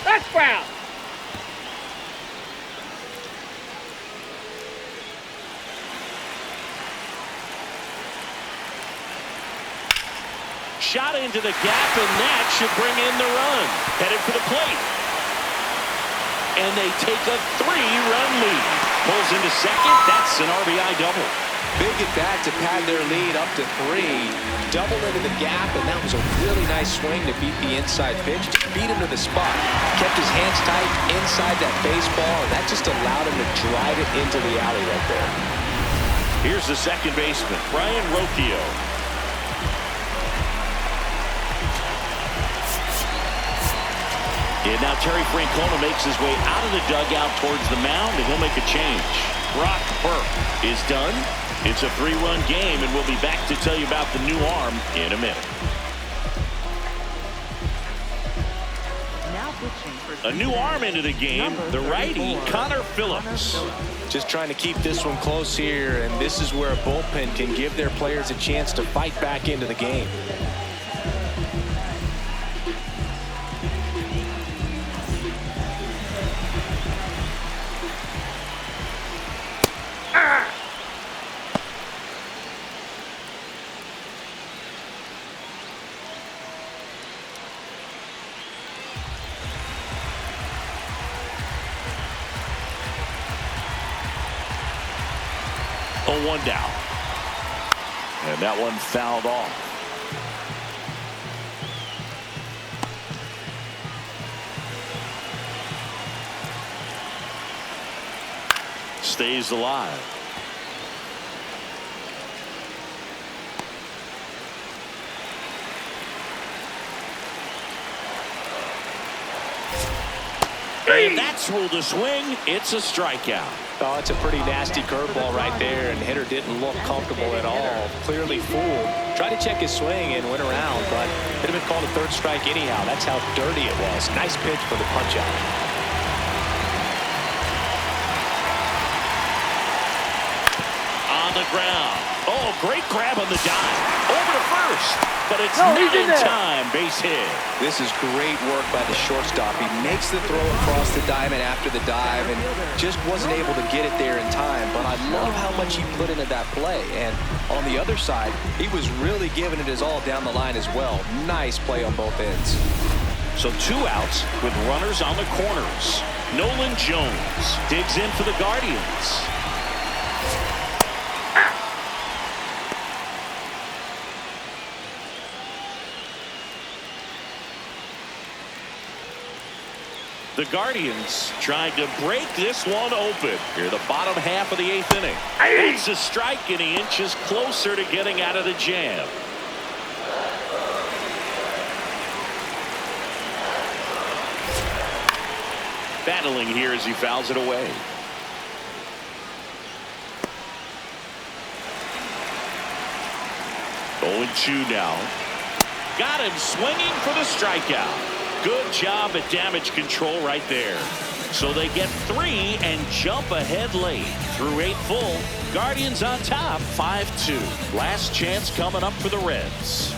That's foul. Shot into the gap, and that should bring in the run. Headed for the plate. And they take a 3-run lead. Pulls into second. That's an RBI double. Big at bat to pad their lead up to 3. Double into the gap, and that was a really nice swing to beat the inside pitch. To beat him to the spot. Kept his hands tight inside that baseball, and that just allowed him to drive it into the alley right there. Here's the second baseman, Brayan Rocchio. And now Terry Francona makes his way out of the dugout towards the mound, and he'll make a change. Brock Burke is done. It's a 3-run game, and we'll be back to tell you about the new arm in a minute. Now A new arm into the game, the righty, Connor Phillips. Just trying to keep this one close here, and this is where a bullpen can give their players a chance to fight back into the game. One down. And that one fouled off. Stays alive. And that's ruled a swing. It's a strikeout. Oh, it's a pretty nasty curveball right there, and the hitter didn't look comfortable at all. Clearly fooled. Tried to check his swing and went around, but it had been called a third strike anyhow. That's how dirty it was. Nice pitch for the punch out. On the ground. Oh, great grab on the dive. Over to first, but it's not in time. Base hit. This is great work by the shortstop. He makes the throw across the diamond after the dive and just wasn't able to get it there in time. But I love how much he put into that play. And on the other side, he was really giving it his all down the line as well. Nice play on both ends. So 2 outs with runners on the corners. Nolan Jones digs in for the Guardians. The Guardians trying to break this one open. Here, the bottom half of the 8th inning. It's a strike, and he inches closer to getting out of the jam. Battling here as he fouls it away. Oh, 2 now. Got him swinging for the strikeout. Good job at damage control right there. So they get 3 and jump ahead late. Through 8 full, Guardians on top 5-2. Last chance coming up for the Reds.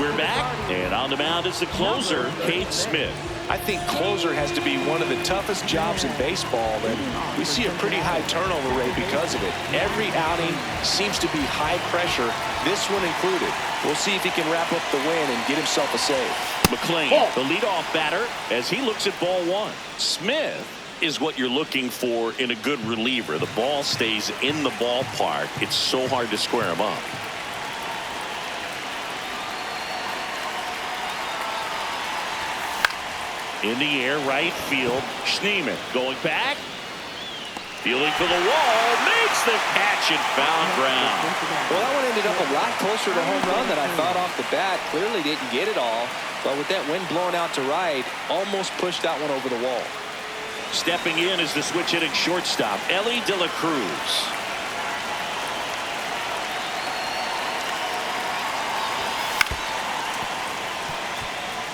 We're back, and on the mound is the closer, Cade Smith. I think closer has to be one of the toughest jobs in baseball, and we see a pretty high turnover rate because of it. Every outing seems to be high pressure, this one included. We'll see if he can wrap up the win and get himself a save. McLain, the leadoff batter, as he looks at ball 1. Smith is what you're looking for in a good reliever. The ball stays in the ballpark. It's so hard to square him up. In the air, right field. Schneeman going back. Fielding for the wall. Makes the catch and foul ground. Well, that one ended up a lot closer to home run than I thought off the bat. Clearly didn't get it all. But with that wind blowing out to right, almost pushed that one over the wall. Stepping in is the switch hitting shortstop, Elly De La Cruz.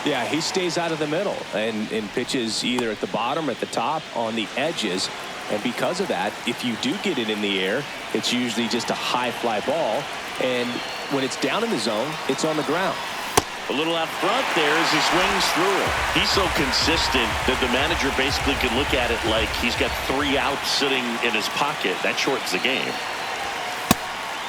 Yeah, he stays out of the middle and pitches either at the bottom or at the top on the edges. And because of that, if you do get it in the air, it's usually just a high fly ball. And when it's down in the zone, it's on the ground. A little out front there as he swings through it. He's so consistent that the manager basically can look at it like he's got 3 outs sitting in his pocket. That shortens the game.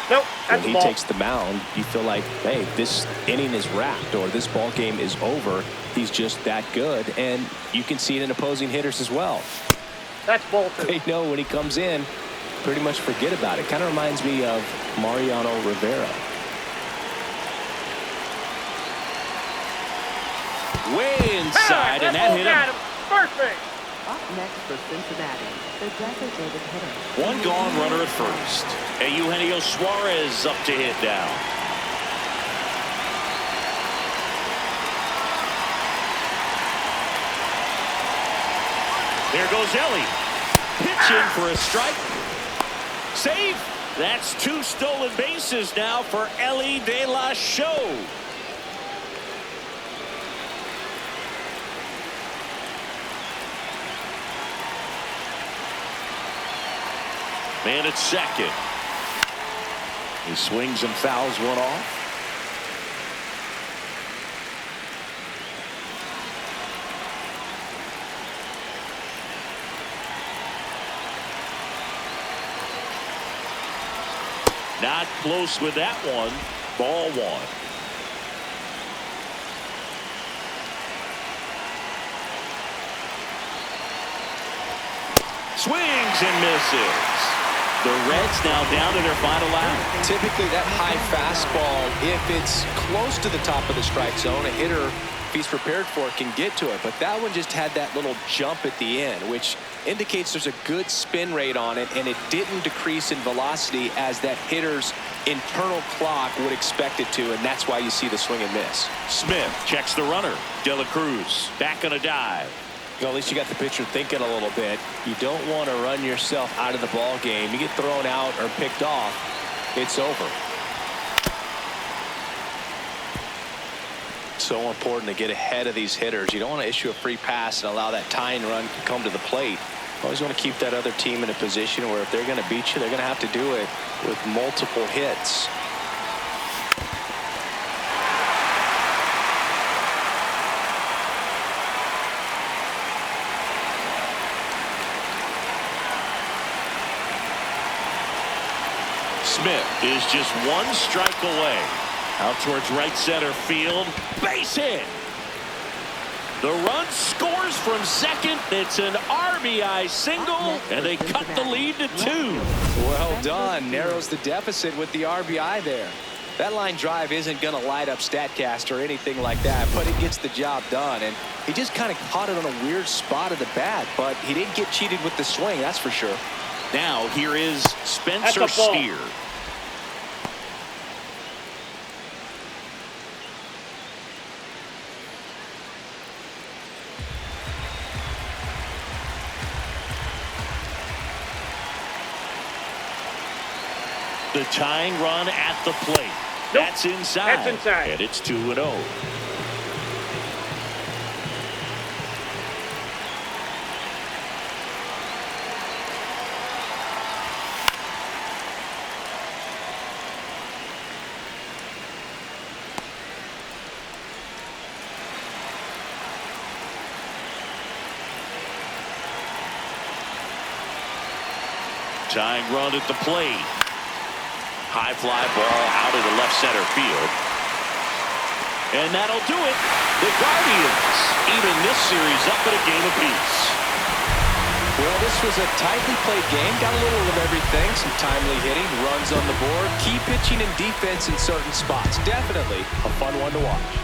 Nope, when he takes the mound, you feel like, hey, this inning is wrapped or this ball game is over. He's just that good, and you can see it in opposing hitters as well. That's bolted. They know when he comes in, pretty much forget about it. Kind of reminds me of Mariano Rivera. Way inside, and that hit him. Perfect. Up next for Cincinnati, the designated hitter. 1 gone, runner at first. And Eugenio Suarez up to hit now. There goes Elly. Pitching for a strike. Save. That's 2 stolen bases now for Elly De La Cruz. Man at second. He swings and fouls one off. Not close with that one. Ball 1. Swings and misses. The Reds now down to their final out. Typically that high fastball, if it's close to the top of the strike zone, a hitter, if he's prepared for it, can get to it. But that one just had that little jump at the end, which indicates there's a good spin rate on it, and it didn't decrease in velocity as that hitter's internal clock would expect it to, and that's why you see the swing and miss. Smith checks the runner. De La Cruz back on a dive. You know, at least you got the pitcher thinking a little bit. You don't want to run yourself out of the ball game. You get thrown out or picked off, it's over. So important to get ahead of these hitters. You don't want to issue a free pass and allow that tying run to come to the plate. You always want to keep that other team in a position where if they're going to beat you, they're going to have to do it with multiple hits. Smith is just 1 strike away. Out towards right center field. Base hit. The run scores from second. It's an RBI single, and they cut the lead to 2. Well done. Narrows the deficit with the RBI there. That line drive isn't going to light up StatCast or anything like that, but it gets the job done. And he just kind of caught it on a weird spot of the bat, but he didn't get cheated with the swing, that's for sure. Now here is Spencer Steer. The tying run at the plate. Nope. That's inside. That's inside. And it's 2-0. Tying run at the plate. High fly ball out into left center field. And that'll do it. The Guardians even this series up at a game apiece. Well, this was a tightly played game. Got a little of everything. Some timely hitting, runs on the board, key pitching and defense in certain spots. Definitely a fun one to watch.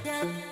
Yeah.